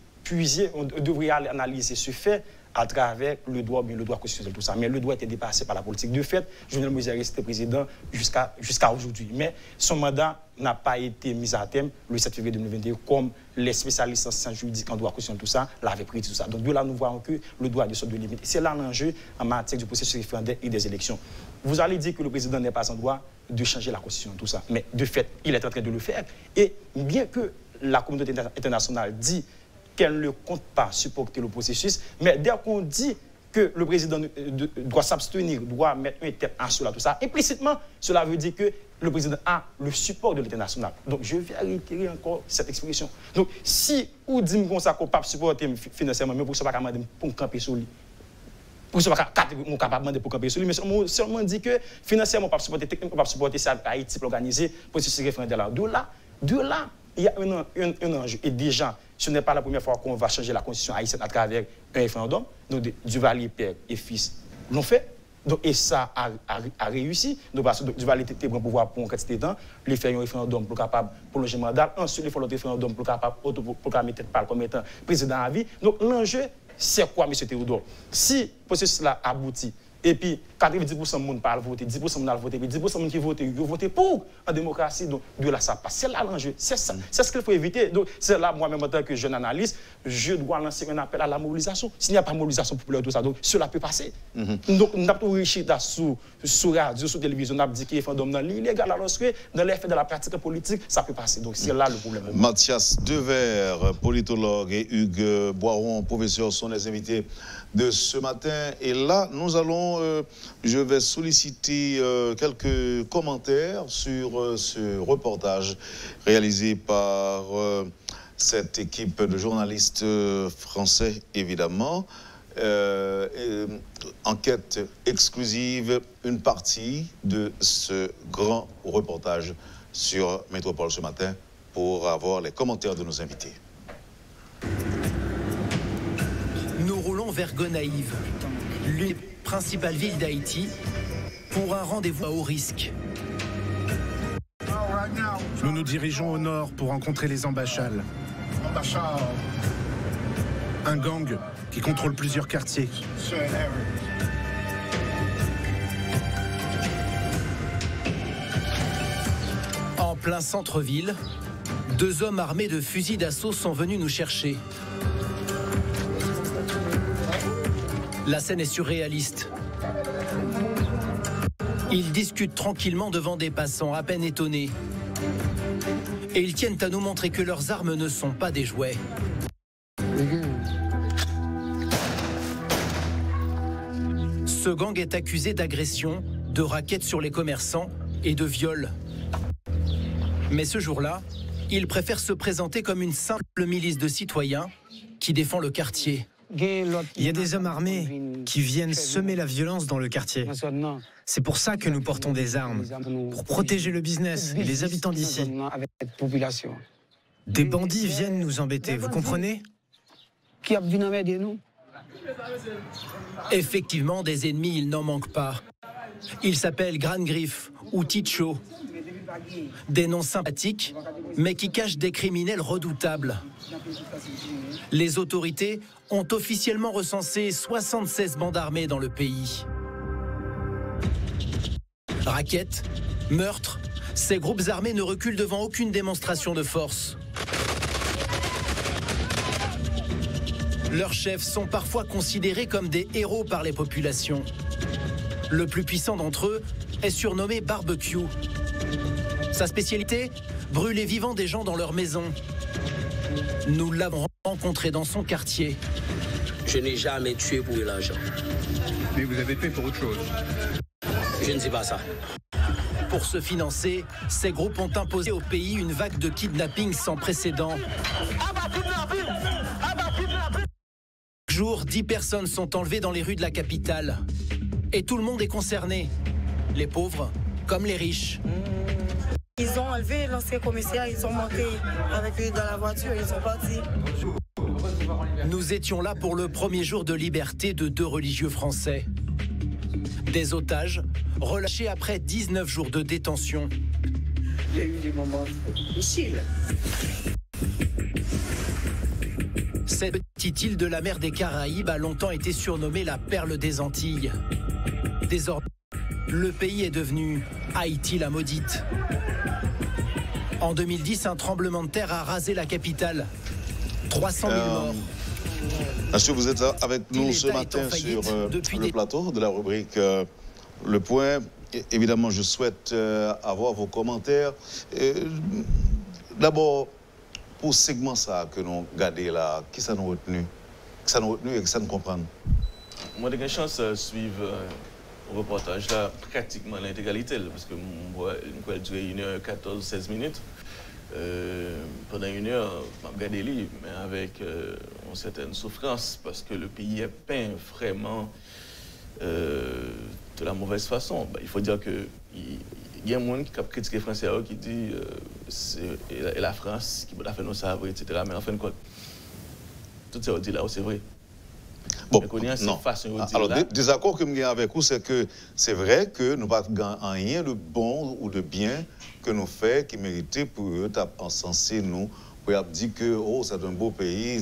On devrait aller analyser ce fait à travers le droit constitutionnel, tout ça. Mais le droit était dépassé par la politique. De fait, Jovenel Moïse est resté président jusqu'à aujourd'hui. Mais son mandat n'a pas été mis à terme le 7 février 2022, comme les spécialistes en sciences juridiques, en droit constitutionnel, tout ça, l'avaient pris, tout ça. Donc de là, nous voyons que le droit a des sortes de limites. C'est là l'enjeu en matière du processus référendaire et des élections. Vous allez dire que le président n'est pas en droit de changer la constitution, tout ça. Mais de fait, il est en train de le faire. Et bien que la communauté internationale dit qu'elle ne compte pas supporter le processus, mais dès qu'on dit que le président doit s'abstenir, doit mettre un terme à cela, tout ça, implicitement, cela veut dire que le président a le support de l'international. Donc, je vais réitérer encore cette expression. Donc, si vous dites qu'on ne peut pas supporter financièrement, mais pour ça, pas pour camper sur lui. Pour ça, pas capable de pour camper sur lui, mais seulement dit que financièrement, on ne peut pas supporter, techniquement, on ne peut pas supporter ça, Haïti pour organiser le processus référendaire. De là, il y a un enjeu. Et déjà, ce n'est pas la première fois qu'on va changer la constitution haïtienne à travers un référendum. Donc, Duvalier, père et fils l'ont fait. Donc, et ça a réussi. Donc, parce que Duvalier était bon pouvoir pour un quantité de temps. Il fait un référendum pour capable prolonger le mandat. Ensuite, il faut l'autre référendum pour capable mettre tête comme étant président à vie. Donc, l'enjeu, c'est quoi, M. Théodore? Si le processus là aboutit, et puis 90% de monde parle voter, 10% de monde voter, puis 10% de monde qui vote, ils votent pour en démocratie. Donc, de là, ça passe. C'est là l'enjeu. C'est ça. C'est ce qu'il faut éviter. Donc, c'est là, moi-même, en tant que jeune analyste, je dois lancer un appel à la mobilisation. S'il n'y a pas de mobilisation populaire, tout ça, donc cela peut passer. Donc, nous avons réussi sur radio, sur télévision, on a dit qu'il y a un référendum illégal, alors que dans les faits de la pratique politique, ça peut passer. Donc, c'est là le problème. Mathias Devers, politologue, et Hugues Boiron, professeur, sont les invités de ce matin. Et là, nous allons, je vais solliciter quelques commentaires sur ce reportage réalisé par cette équipe de journalistes français, évidemment. Enquête exclusive, une partie de ce grand reportage sur Métropole ce matin pour avoir les commentaires de nos invités. Nous roulons vers Gonaïves, l'une des principales villes d'Haïti, pour un rendez-vous à haut risque. Nous nous dirigeons au nord pour rencontrer les Ambachals. Un gang qui contrôle plusieurs quartiers. En plein centre-ville, deux hommes armés de fusils d'assaut sont venus nous chercher. La scène est surréaliste. Ils discutent tranquillement devant des passants à peine étonnés. Et ils tiennent à nous montrer que leurs armes ne sont pas des jouets. Ce gang est accusé d'agression, de racket sur les commerçants et de viol. Mais ce jour-là, ils préfèrent se présenter comme une simple milice de citoyens qui défend le quartier. Il y a des hommes armés qui viennent semer la violence dans le quartier. C'est pour ça que nous portons des armes, pour protéger le business et les habitants d'ici. Des bandits viennent nous embêter, vous comprenez? Effectivement, des ennemis, il n'en manque pas. Ils s'appellent Gran Griffe ou Ticho. Des noms sympathiques, mais qui cachent des criminels redoutables. Les autorités ont officiellement recensé 76 bandes armées dans le pays. Raquettes, meurtres, ces groupes armés ne reculent devant aucune démonstration de force. Leurs chefs sont parfois considérés comme des héros par les populations. Le plus puissant d'entre eux est surnommé Barbecue. Sa spécialité, brûler vivant des gens dans leur maison. Nous l'avons rencontré dans son quartier. Je n'ai jamais tué pour de l'argent. Mais vous avez fait pour autre chose. Je ne sais pas ça. Pour se financer, ces groupes ont imposé au pays une vague de kidnapping sans précédent. Chaque jour, 10 personnes sont enlevées dans les rues de la capitale. Et tout le monde est concerné. Les pauvres comme les riches. Ils ont enlevé l'ancien commissaire, ils sont montés avec eux dans la voiture, ils sont partis. Nous étions là pour le premier jour de liberté de 2 religieux français. Des otages relâchés après 19 jours de détention. Il y a eu des moments difficiles. Cette petite île de la mer des Caraïbes a longtemps été surnommée la perle des Antilles. Désormais, le pays est devenu Haïti la maudite. En 2010, un tremblement de terre a rasé la capitale. 300 000 morts. Monsieur, vous êtes avec nous ce matin sur le plateau de la rubrique Le Point. Évidemment, je souhaite avoir vos commentaires. D'abord, pour ce segment ça que nous regardons là, qui ça nous retenu? Qui ça nous retenu et qui ça nous comprend? Moi, j'ai eu la chance de suivre le reportage là, pratiquement l'intégralité, parce que nous avons duré 1h14, 16 minutes. Pendant 1 heure, je regardé lui, mais avec une certaine souffrance, parce que le pays est peint vraiment de la mauvaise façon. Il faut dire que il y a un monde qui a critiqué les Français qui dit c'est la France qui peut faire nos savres, etc. Mais en fin de compte, tout ça dit là, c'est vrai. Bon, non. Alors, le désaccord que j'ai avec vous, c'est que c'est vrai que nous n'avons pas rien de bon ou de bien que nous faisons qui méritait pour eux encenser nous, pour dire que oh, c'est un beau pays,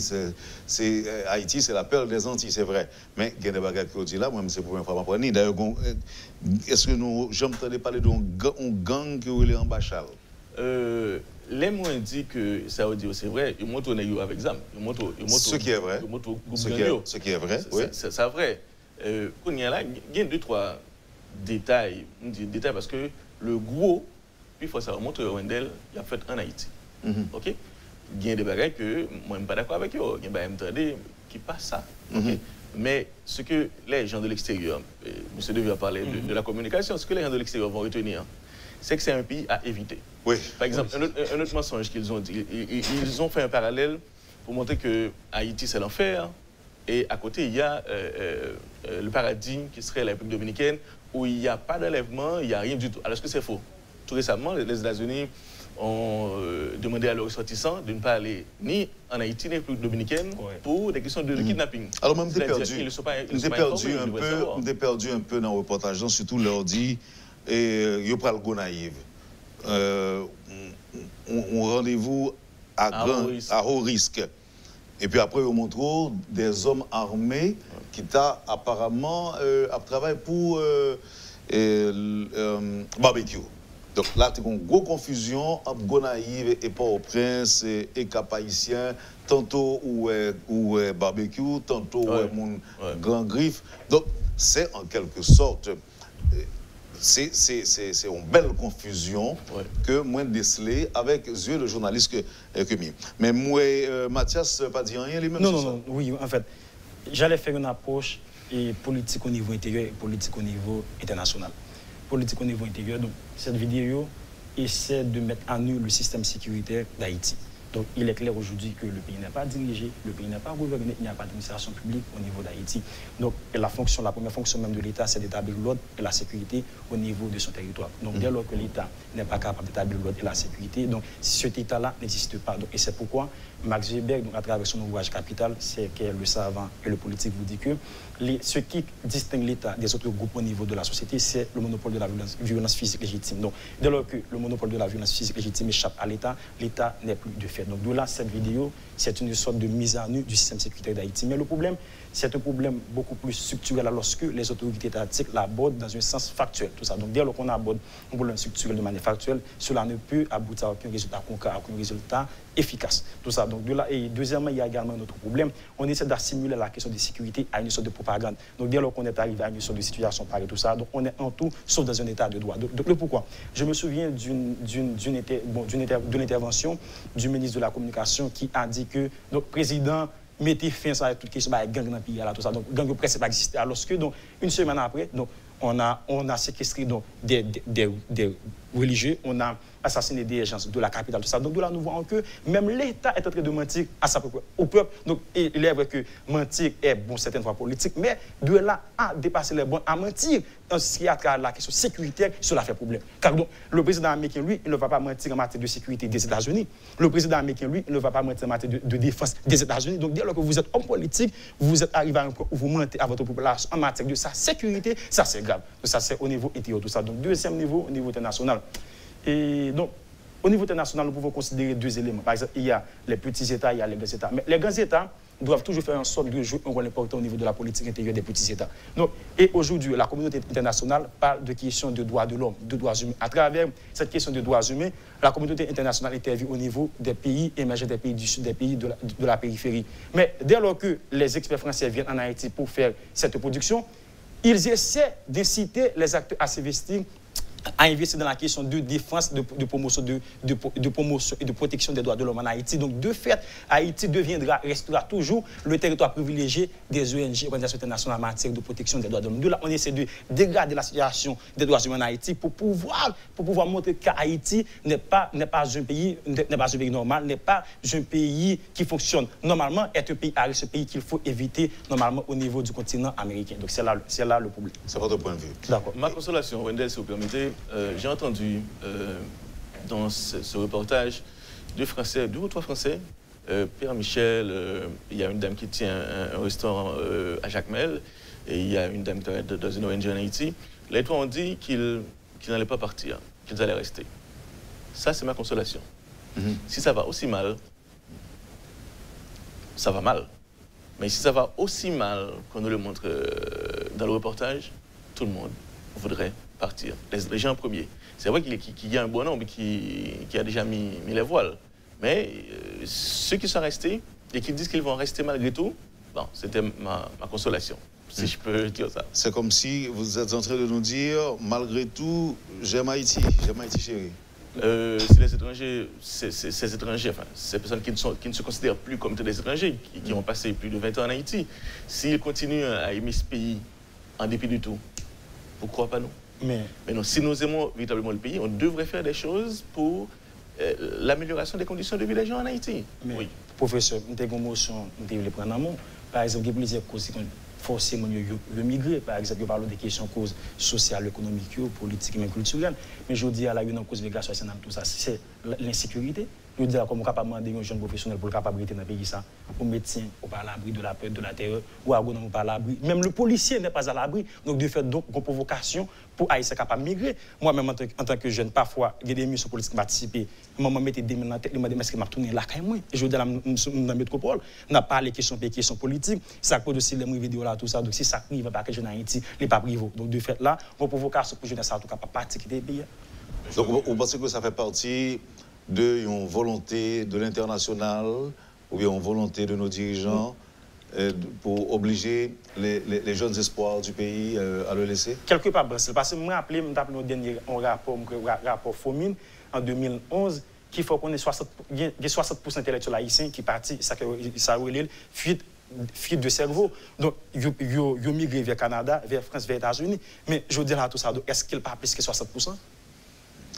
Haïti, c'est la perle des Antilles, c'est vrai. Mais il y a des bagages qui disent là, moi, c'est pour une fois m'apprendre. D'ailleurs, est-ce que nous, j'entendais parler d'un gang qui est en Bachal? Les mots dit que ça veut dire c'est vrai, ils montrent avec ZAM. Ce qui est vrai. Ce qui est vrai, oui. C'est vrai. Il y a 2-3 détails. Détails parce que le gros, il faut savoir montrer Wendell, il a fait en Haïti. OK? Il y a des bagages que moi, je ne suis pas d'accord avec eux. Il y a des bagages qui passent ça. Okay? Mais ce que les gens de l'extérieur, M. Devy a parlé de la communication, ce que les gens de l'extérieur vont retenir, c'est que c'est un pays à éviter. Oui. Par exemple, un autre mensonge qu'ils ont dit, ils ont fait un parallèle pour montrer que Haïti, c'est l'enfer. Et à côté, il y a le paradis qui serait la République dominicaine, où il n'y a pas d'enlèvement, il n'y a rien du tout. Alors que c'est faux. Tout récemment, les États-Unis ont demandé à leurs ressortissants de ne pas aller ni en Haïti, ni en République dominicaine pour des questions de kidnapping. Alors même, j'ai perdu un peu dans le reportage, surtout leur dit, et il y a le go naïf. On rendez-vous à haut risque. Et puis après, on montre des hommes armés qui t'a apparemment travaillé pour barbecue. Donc là, tu as une grosse confusion entre Gonaïve et Port-au-Prince et Cap-Haïtien, tantôt où barbecue, tantôt mon grand griffe. Donc c'est en quelque sorte, c'est une belle confusion que moi décelé avec les yeux de journaliste que mis. Mais moi, Mathias, pas dire rien, les mêmes choses. Non, oui, en fait, j'allais faire une approche politique au niveau intérieur et politique au niveau international. Politique au niveau intérieur. Donc, cette vidéo essaie de mettre à nu le système sécuritaire d'Haïti. Donc, il est clair aujourd'hui que le pays n'est pas dirigé, le pays n'est pas gouverné, il n'y a pas d'administration publique au niveau d'Haïti. Donc, la première fonction même de l'État, c'est d'établir l'ordre et la sécurité au niveau de son territoire. Donc, dès lors que l'État n'est pas capable d'établir l'ordre et la sécurité, donc cet État-là n'existe pas. Donc, et c'est pourquoi Max Weber, donc, à travers son ouvrage Capital, c'est que le savant et le politique vous dit que ce qui distingue l'État des autres groupes au niveau de la société, c'est le monopole de la violence physique légitime. Donc, dès lors que le monopole de la violence physique légitime échappe à l'État, l'État n'est plus de fait. Donc, de là, cette vidéo, c'est une sorte de mise à nu du système sécuritaire d'Haïti. Mais le problème, c'est un problème beaucoup plus structurel lorsque les autorités étatiques l'abordent dans un sens factuel. Tout ça. Donc, dès lors qu'on aborde un problème structurel de manière factuelle, cela ne peut aboutir à aucun résultat concret, à aucun résultat efficace. Tout ça. Donc, de là, et deuxièmement, il y a également un autre problème. On essaie d'assimiler la question de sécurité à une sorte de propagande. Donc, dès lors qu'on est arrivé à une sorte de situation pareille, tout ça, donc on est en tout sauf dans un état de droit. Donc, le pourquoi? Je me souviens de l'intervention du ministre de la Communication qui a dit que le président mettait fin à toute question de gang dans le pays, tout ça. Donc, gang de presse n'a pas existé. Alors que, donc, une semaine après, donc, on a séquestré donc, des religieux, on a assassiné des gens de la capitale, tout ça. Donc de là, nous voyons que même l'État est en train de mentir au peuple. Donc il est vrai que mentir est bon certaines fois politique, mais de là à dépasser les bons, à mentir, ce qui a travers la question sécuritaire, cela fait problème. Car donc, le président américain, lui, il ne va pas mentir en matière de sécurité des États-Unis. Le président américain, lui, il ne va pas mentir en matière de défense des États-Unis. Donc dès lors que vous êtes homme politique, vous êtes arrivé à un point où vous mentez à votre population en matière de sa sécurité, ça c'est grave. Donc ça c'est au niveau éthique, tout ça. Donc deuxième niveau, au niveau international. Et donc, au niveau international, nous pouvons considérer deux éléments. Par exemple, il y a les petits États, il y a les grands États. Mais les grands États doivent toujours faire en sorte de jouer un rôle important au niveau de la politique intérieure des petits États. Donc, et aujourd'hui, la communauté internationale parle de questions de droits de l'homme, de droits humains. À travers cette question de droits humains, la communauté internationale intervient au niveau des pays émergents, des pays du sud, des pays de la périphérie. Mais dès lors que les experts français viennent en Haïti pour faire cette production, ils essaient d'inciter les acteurs à s'investir, à investir dans la question de défense, de promotion, de promotion et de protection des droits de l'homme en Haïti. Donc, de fait, Haïti restera toujours le territoire privilégié des ONG, organisations internationales en matière de protection des droits de l'homme. De là, on essaie de dégrader la situation des droits humains en Haïti pour pouvoir montrer qu'Haïti n'est pas un pays normal, n'est pas un pays qui fonctionne normalement, est un pays à risque, un pays qu'il faut éviter normalement au niveau du continent américain. Donc, c'est là le problème. C'est votre point de vue. D'accord. Ma consolation, Wendell, si vous permettez, j'ai entendu dans ce reportage deux ou trois Français, Pierre Michel, il y a une dame qui tient un restaurant à Jacmel, et il y a une dame qui travaille dans une ONG en Haïti. Les trois ont dit qu'ils n'allaient pas partir, qu'ils allaient rester. Ça, c'est ma consolation. Si ça va aussi mal, ça va mal. Mais si ça va aussi mal qu'on nous le montre dans le reportage, tout le monde voudrait partir. Les gens premiers. C'est vrai qu'il y a un bon nombre qui a déjà mis les voiles. Mais ceux qui sont restés et qui disent qu'ils vont rester malgré tout, bon, c'était ma consolation, si je peux dire ça. C'est comme si vous êtes en train de nous dire, malgré tout, j'aime Haïti chérie. C'est les étrangers, ces étrangers, enfin, ces personnes qui ne se considèrent plus comme des étrangers, qui ont passé plus de 20 ans en Haïti, s'ils continuent à aimer ce pays en dépit du tout, pourquoi pas nous? Mais non, si nous aimons véritablement le pays, on devrait faire des choses pour l'amélioration des conditions de vie des gens en Haïti. Mais, oui. Professeur, nous avons une motion, nous devons prendre en amont. Par exemple, il y a plusieurs causes qui ont forcé de migrer. Par exemple, nous parlons des questions causes sociales, économiques, politiques et même culturelles. Mais je dis à la une cause migration, tout ça, c'est l'insécurité. Je dis comment capable demander un jeune professionnel pour le capable dans le pays ça, au médecin, au pas à l'abri de la peur, de la terreur, ou à agronome pas à l'abri. Même le policier n'est pas à l'abri. Donc de fait donc une provocation pour Haïtien capable de migrer. Moi-même en tant que jeune, parfois il y a des missions politiques qui participent. Maman mettait des mains dans la tête, me dit est-ce que m'a tourné là quand même. Et je dis dans la métropole, on n'a pas les questions politiques. Ça cause aussi les vidéos là tout ça. Donc si ça arrive pas que jeune Haïti, les pas privé. Donc de fait là, une provocation pour jeunesse en tout cas pas partir des pays. Donc vous pensez que ça fait partie d'une volonté de l'international ou bien une volonté de nos dirigeants pour obliger les jeunes espoirs du pays à le laisser? Quelque part, parce que je me rappelle au dernier rapport FOMIN en 2011 qu'il faut qu'on ait 60% d'intellectuels haïtiens qui partent, ça relève fuite de cerveau. Donc, ils migré vers Canada, vers France, vers les États-Unis. Mais je dis là tout ça, est-ce qu'il n'y a pas plus que 60%?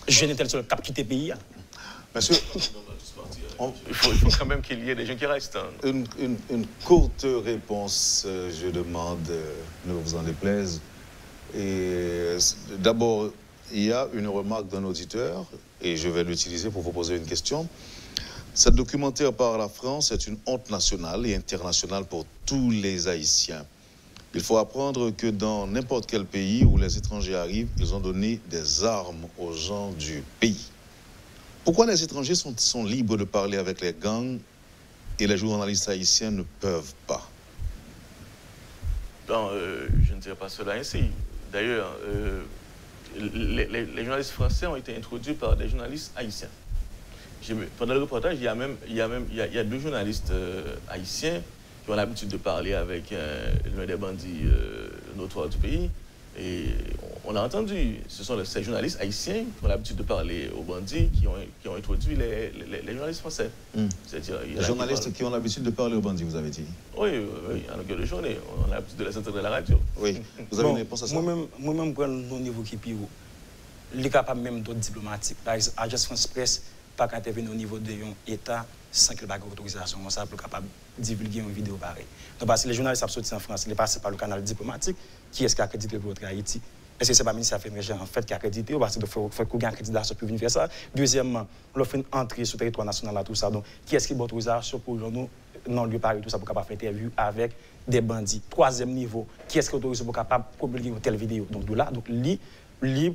Jeunes intellectuels qui quittent le pays. Monsieur, il faut quand même qu'il y ait des gens qui restent. Une courte réponse, je demande, ne vous en déplaise. D'abord, il y a une remarque d'un auditeur, et je vais l'utiliser pour vous poser une question. Cette documentaire par la France est une honte nationale et internationale pour tous les Haïtiens. Il faut apprendre que dans n'importe quel pays où les étrangers arrivent, ils ont donné des armes aux gens du pays. Pourquoi les étrangers sont libres de parler avec les gangs et les journalistes haïtiens ne peuvent pas? Non, je ne dirais pas cela ainsi. D'ailleurs, les journalistes français ont été introduits par des journalistes haïtiens. Pendant le reportage, il y a deux journalistes haïtiens qui ont l'habitude de parler avec l'un des bandits notoires du pays. Et on l'a entendu, ce sont ces journalistes haïtiens qui ont l'habitude de parler aux bandits qui ont introduit les journalistes français. Les journalistes qui ont l'habitude de parler aux bandits, vous avez dit? Oui, en longueur de journée. On a l'habitude de les entendre à la radio. Oui, vous avez une réponse à ça? Moi-même, au niveau qui est plus haut. il est capable même d'autres diplomatiques. Par exemple, Agence France Presse pas intervenir au niveau de l'État sans qu'il ait pas d'autorisation. On est capable de divulguer une vidéo pareille. Donc, parce que les journalistes qui sont sortis en France, ils passent par le canal diplomatique. Qui est-ce qui a accrédité le vote Haïti? Est-ce que c'est pas le ministère des Affaires étrangères en fait qui a accrédité? Parce qu'il faut qu'il y ait une accréditation pour venir faire ça. Deuxièmement, on fait une entrée sur le territoire national là, tout ça. Donc, qui est-ce qui a l'autorisation pour nous, non lieu Paris, tout ça, pour capable faire interview avec des bandits? Troisième niveau, qui est-ce qui autorise pour capable publier une telle vidéo? Donc, de là, donc,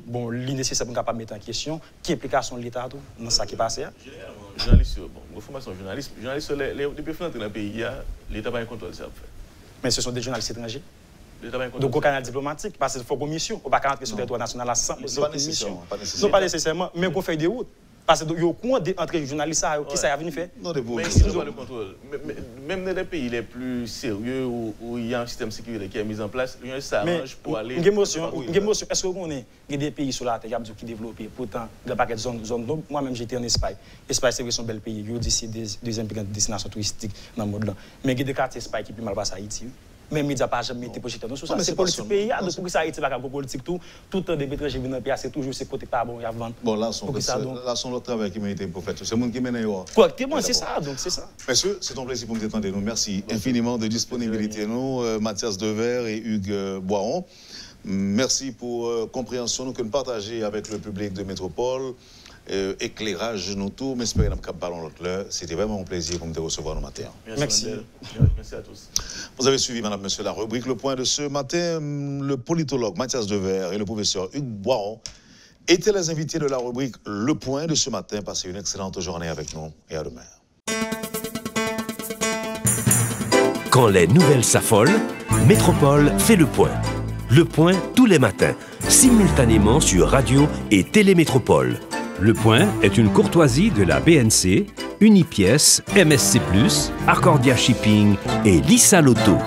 bon, nécessaire pour capable mettre en question qui implication de l'État dans ça qui passe. Journaliste, bon, formation journaliste, depuis que dans le pays, l'État n'a pas un contrôle de ça. Mais ce sont des journalistes étrangers. Donc, au canal diplomatique, parce qu'il faut une mission. On ne peut pas rentrer sur le territoire national sans mission. Non, pas nécessairement, mais on fait des routes. Parce qu'il y a au courant d'entre les journalistes qui ça a venu faire. Non, mais ils n'ont pas le contrôle. Même dans les pays les plus sérieux où il y a un système de sécurité qui est mis en place, les gens s'arrangent pour aller. Une émotion. Est-ce que vous connaissez des pays sur la terre qui développent? Pourtant, il y a pas de zones. Moi-même, j'étais en Espagne. L'espagne, c'est un bel pays. Il y a des deuxième destination touristique dans le monde. Mais il y a des quartiers d'Espagne qui sont plus mal passés à Haïti. Même les médias n'ont pas jamais été projetés dans ça. C'est politique pays. Donc, pour ça, Haïti va avoir politique tout. Tout le temps, des étrangers viennent dans le pays, c'est toujours ces côtés pas bon, il y a vente. Bon, là, c'est le travail qui m'a été pour faire. C'est le monde qui mène. Correctement, c'est ça. Donc, c'est ça. Messieurs, c'est un plaisir pour nous détendre. Merci infiniment de disponibilité. Nous, Mathias Devers et Hugues Boiron. Merci pour compréhension que nous partageons avec le public de Métropole. Éclairage, nous tous, mais espérons que nous parlons l'autre l'heure. C'était vraiment un plaisir pour me recevoir le matin. Merci. Merci à tous. Vous avez suivi, madame, monsieur, la rubrique Le Point de ce matin. Le politologue Mathias Devers et le professeur Hugues Boiron étaient les invités de la rubrique Le Point de ce matin. Passez une excellente journée avec nous et à demain. Quand les nouvelles s'affolent, Métropole fait le point. Le point tous les matins, simultanément sur Radio et Télémétropole. Le Point est une courtoisie de la BNC, Unipièce, MSC+, Arcordia Shipping et Lisa Lotto.